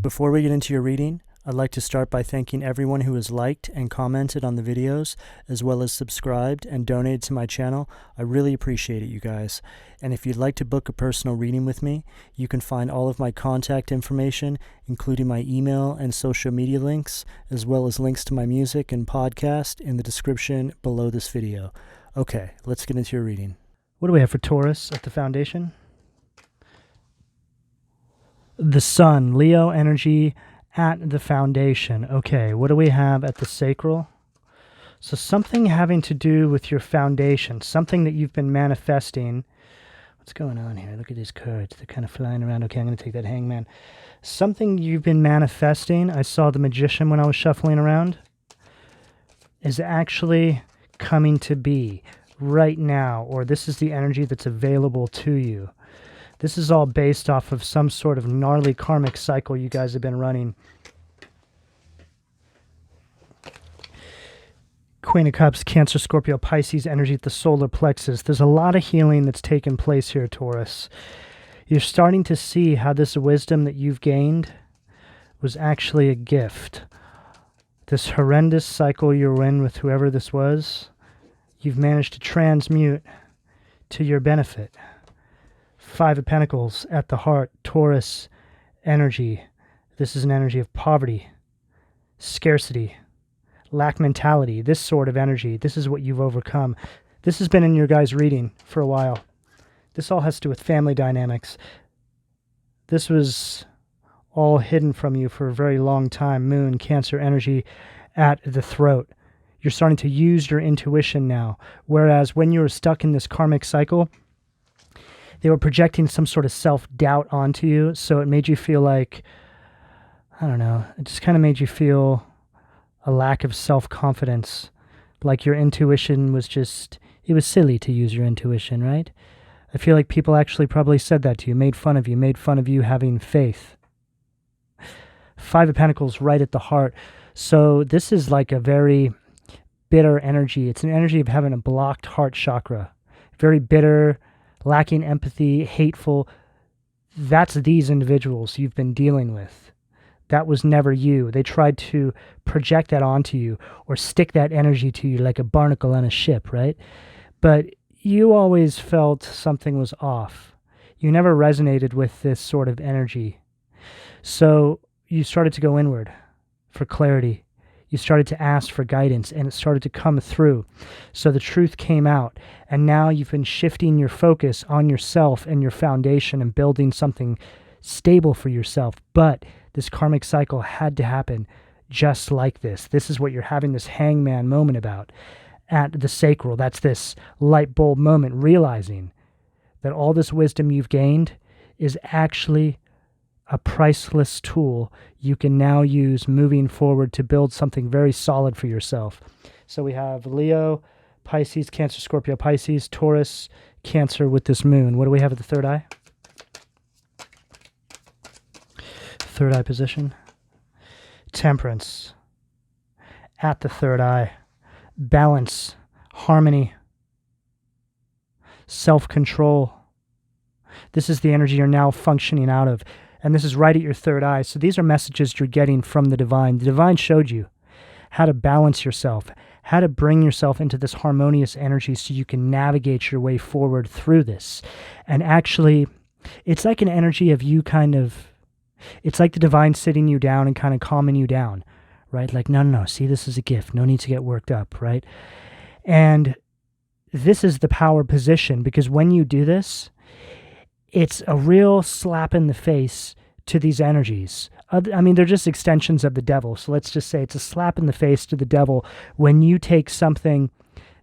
Before we get into your reading, I'd like to start by thanking everyone who has liked and commented on the videos, as well as subscribed and donated to my channel. I really appreciate it, you guys. And if you'd like to book a personal reading with me, you can find all of my contact information, including my email and social media links, as well as links to my music and podcast in the description below this video. Okay, let's get into your reading. What do we have for Taurus at the foundation? The Sun, Leo energy at the foundation. Okay, what do we have at the sacral? So something having to do with your foundation, something that you've been manifesting. What's going on here? Look at these cards. They're kind of flying around. Okay, I'm going to take that Hangman. Something you've been manifesting, I saw the Magician when I was shuffling around, is actually coming to be right now, or this is the energy that's available to you. This is all based off of some sort of gnarly karmic cycle you guys have been running. Queen of Cups, Cancer, Scorpio, Pisces, energy at the solar plexus. There's a lot of healing that's taken place here, Taurus. You're starting to see how this wisdom that you've gained was actually a gift. This horrendous cycle you're in with whoever this was, you've managed to transmute to your benefit. Five of Pentacles at the heart, Taurus energy. This is an energy of poverty, scarcity, lack mentality, this sort of energy. This is what you've overcome. This has been in your guys' reading for a while. This all has to do with family dynamics. This was all hidden from you for a very long time. Moon, Cancer energy at the throat. You're starting to use your intuition now. Whereas when you were stuck in this karmic cycle, they were projecting some sort of self-doubt onto you, so it made you feel like, I don't know, it just kind of made you feel a lack of self-confidence, like your intuition was just, it was silly to use your intuition, right? I feel like people actually probably said that to you, made fun of you having faith. Five of Pentacles right at the heart. So this is like a very bitter energy. It's an energy of having a blocked heart chakra. Very bitter, lacking empathy, hateful. That's these individuals you've been dealing with. That was never you. They tried to project that onto you or stick that energy to you like a barnacle on a ship, right? But you always felt something was off. You never resonated with this sort of energy. So you started to go inward for clarity. You started to ask for guidance, and it started to come through. So the truth came out, and now you've been shifting your focus on yourself and your foundation and building something stable for yourself. But this karmic cycle had to happen just like this. This is what you're having this Hangman moment about at the sacral. That's this light bulb moment, realizing that all this wisdom you've gained is actually a priceless tool you can now use moving forward to build something very solid for yourself. So we have Leo, Pisces, Cancer, Scorpio, Pisces, Taurus, Cancer with this moon. What do we have at the third eye? Third eye position. Temperance at the third eye. Balance, harmony, self-control. This is the energy you're now functioning out of. And this is right at your third eye. So these are messages you're getting from the divine. The divine showed you how to balance yourself, how to bring yourself into this harmonious energy so you can navigate your way forward through this. And actually, it's like an energy of you it's like the divine sitting you down and kind of calming you down, right? Like, no, see, this is a gift. No need to get worked up, right? And this is the power position, because when you do this, it's a real slap in the face to these energies. I mean, they're just extensions of the devil. So let's just say it's a slap in the face to the devil when you take something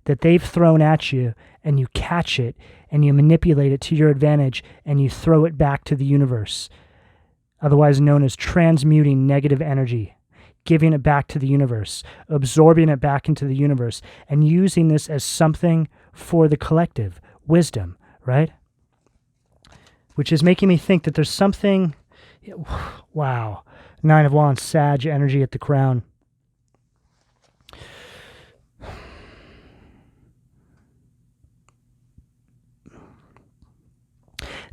that they've thrown at you and you catch it and you manipulate it to your advantage and you throw it back to the universe, otherwise known as transmuting negative energy, giving it back to the universe, absorbing it back into the universe, and using this as something for the collective wisdom, right? Which is making me think that there's something, wow, Nine of Wands, Sag energy at the crown.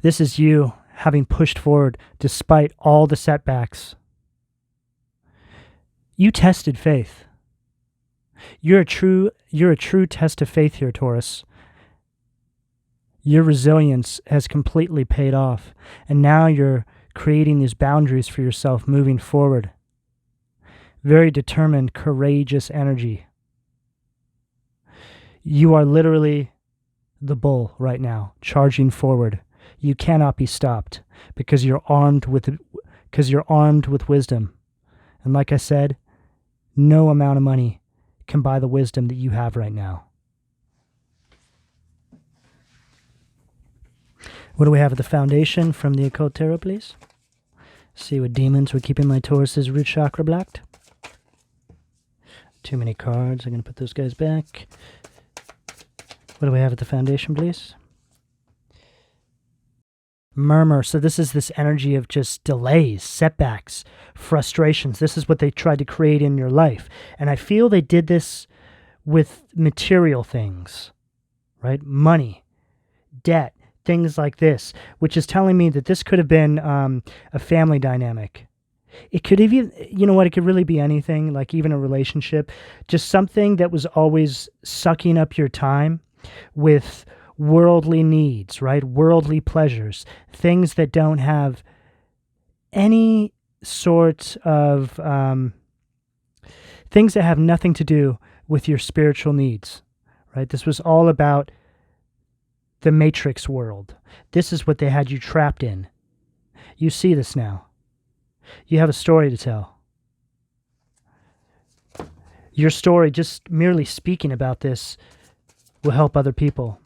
This is you having pushed forward despite all the setbacks, You tested faith. You're a true test of faith here, Taurus. Your resilience has completely paid off, and now you're creating these boundaries for yourself moving forward. Very determined, courageous energy. You are literally the bull right now, charging forward. You cannot be stopped because you're armed with wisdom. And like I said, no amount of money can buy the wisdom that you have right now. What do we have at the foundation from the Occult Tarot, please? See what demons were keeping my Taurus's root chakra blocked. Too many cards. I'm going to put those guys back. What do we have at the foundation, please? Murmur. So this is this energy of just delays, setbacks, frustrations. This is what they tried to create in your life. And I feel they did this with material things, right? Money, debt, things like this, which is telling me that this could have been a family dynamic. It could even, you know what, it could really be anything, like even a relationship, just something that was always sucking up your time with worldly needs, right? Worldly pleasures, things that don't have any sort of, things that have nothing to do with your spiritual needs, right? This was all about the matrix world. This is what they had you trapped in. You see this now. You have a story to tell. Your story, just merely speaking about this, will help other people.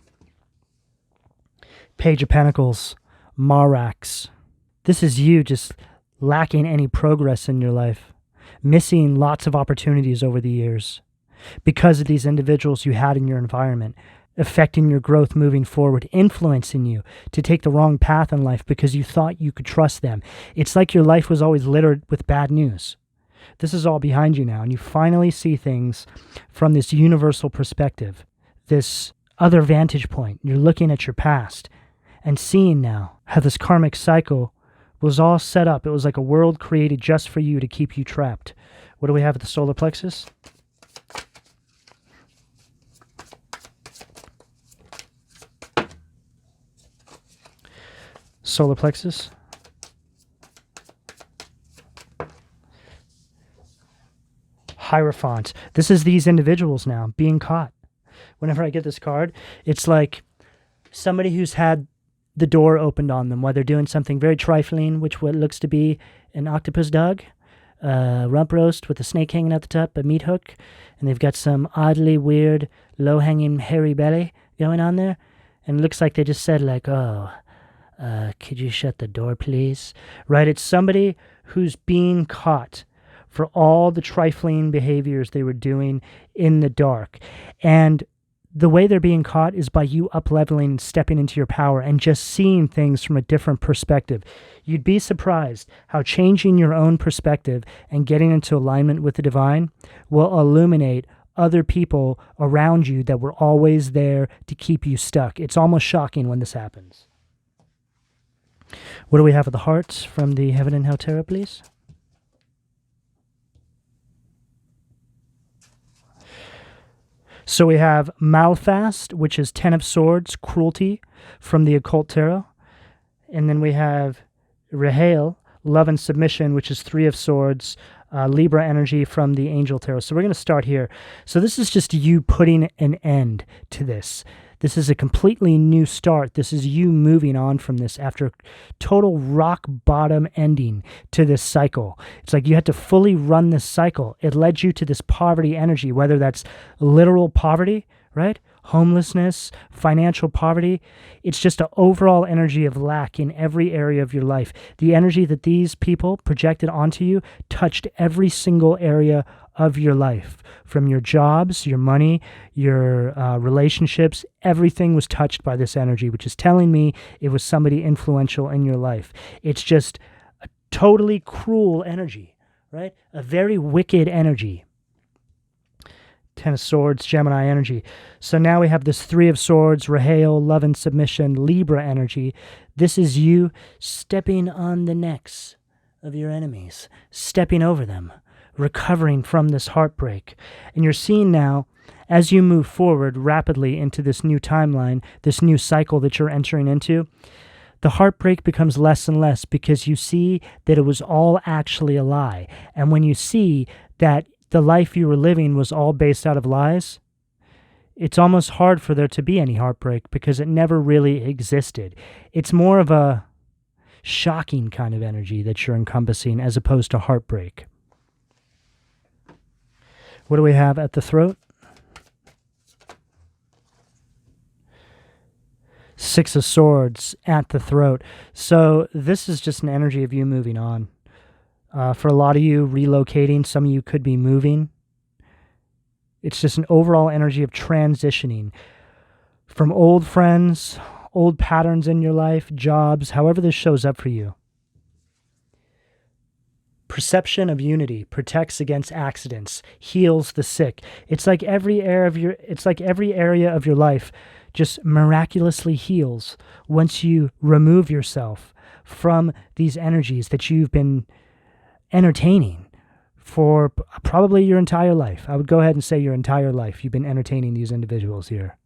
Page of Pentacles, Marax. This is you just lacking any progress in your life, missing lots of opportunities over the years because of these individuals you had in your environment, affecting your growth moving forward, influencing you to take the wrong path in life because you thought you could trust them. It's like your life was always littered with bad news. This is all behind you now, and you finally see things from this universal perspective, this other vantage point. You're looking at your past and seeing now how this karmic cycle was all set up. It was like a world created just for you to keep you trapped. What do we have at the solar plexus? Solar plexus. Hierophant. This is these individuals now being caught. Whenever I get this card, it's like somebody who's had the door opened on them while they're doing something very trifling, which what looks to be an octopus dog, rump roast with a snake hanging out the top, a meat hook, and they've got some oddly weird, low-hanging, hairy belly going on there, and it looks like they just said like, oh, could you shut the door, please? Right? It's somebody who's being caught for all the trifling behaviors they were doing in the dark. And the way they're being caught is by you up-leveling and stepping into your power and just seeing things from a different perspective. You'd be surprised how changing your own perspective and getting into alignment with the divine will illuminate other people around you that were always there to keep you stuck. It's almost shocking when this happens. What do we have at the hearts from the Heaven and Hell Tarot, please? So we have Malfast, which is 10 of Swords, cruelty, from the Occult Tarot. And then we have Rahel, love and submission, which is 3 of Swords, Libra energy from the Angel Tarot. So we're going to start here. So this is just you putting an end to this. This is a completely new start. This is you moving on from this after total rock bottom ending to this cycle. It's like you had to fully run this cycle. It led you to this poverty energy, whether that's literal poverty, right? Homelessness, financial poverty. It's just an overall energy of lack in every area of your life. The energy that these people projected onto you touched every single area of your life, from your jobs, your money, your relationships. Everything was touched by this energy, which is telling me it was somebody influential in your life. It's just a totally cruel energy, right? A very wicked energy. 10 of Swords, Gemini energy. So now we have this 3 of Swords, Rahel, love and submission, Libra energy. This is you stepping on the necks of your enemies, stepping over them, recovering from this heartbreak. And you're seeing now, as you move forward rapidly into this new timeline, this new cycle that you're entering into, the heartbreak becomes less and less because you see that it was all actually a lie. And when you see that the life you were living was all based out of lies, it's almost hard for there to be any heartbreak because it never really existed. It's more of a shocking kind of energy that you're encompassing as opposed to heartbreak. What do we have at the throat? Six of Swords at the throat. So this is just an energy of you moving on. For a lot of you, relocating. Some of you could be moving. It's just an overall energy of transitioning from old friends, old patterns in your life, jobs, however this shows up for you. Perception of unity protects against accidents, heals the sick. It's like every area of your life just miraculously heals once you remove yourself from these energies that you've been entertaining for probably your entire life. I would go ahead and say your entire life you've been entertaining these individuals here.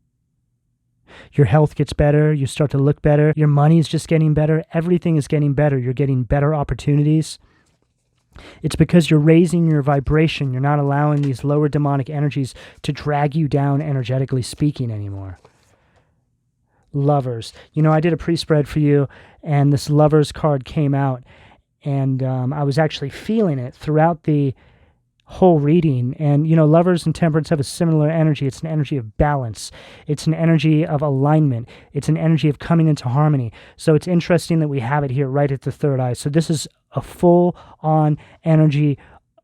Your health gets better, you start to look better, your money's just getting better, everything is getting better, you're getting better opportunities. It's because you're raising your vibration, you're not allowing these lower demonic energies to drag you down energetically speaking anymore. Lovers. You know, I did a pre-spread for you, and this Lovers card came out, and I was actually feeling it throughout the whole reading. And, you know, Lovers and Temperance have a similar energy. It's an energy of balance. It's an energy of alignment. It's an energy of coming into harmony. So it's interesting that we have it here right at the third eye. So this is a full-on energy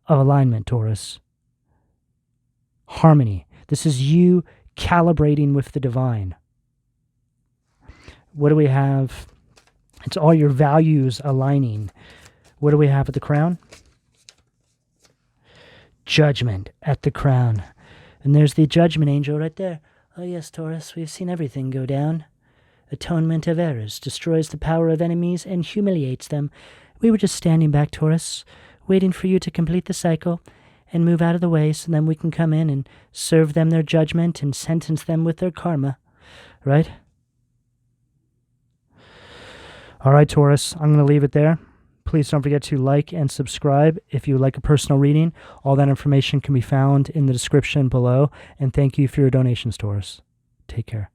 of alignment, Taurus. Harmony. This is you calibrating with the divine. What do we have? It's all your values aligning. What do we have at the crown? Judgment at the crown. And there's the judgment angel right there. Oh yes, Taurus, we've seen everything go down. Atonement of errors destroys the power of enemies and humiliates them. We were just standing back, Taurus, waiting for you to complete the cycle and move out of the way so then we can come in and serve them their judgment and sentence them with their karma. Right? All right, Taurus, I'm going to leave it there. Please don't forget to like and subscribe if you would like a personal reading. All that information can be found in the description below. And thank you for your donations, Taurus. Take care.